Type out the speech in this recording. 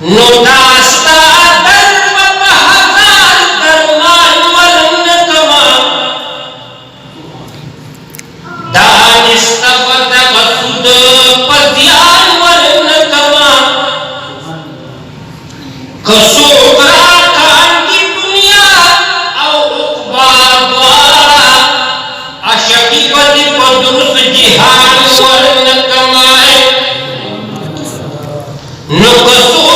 नुदास्ता धर्म बहादुर धर्मांवर नकमा दानिस्तपद वसुद पद्यांवर नकमा कसोकरा खान की दुनिया और उकबा द्वारा अशकी पति पदुरुस जिहाद वर नकमा नुकसो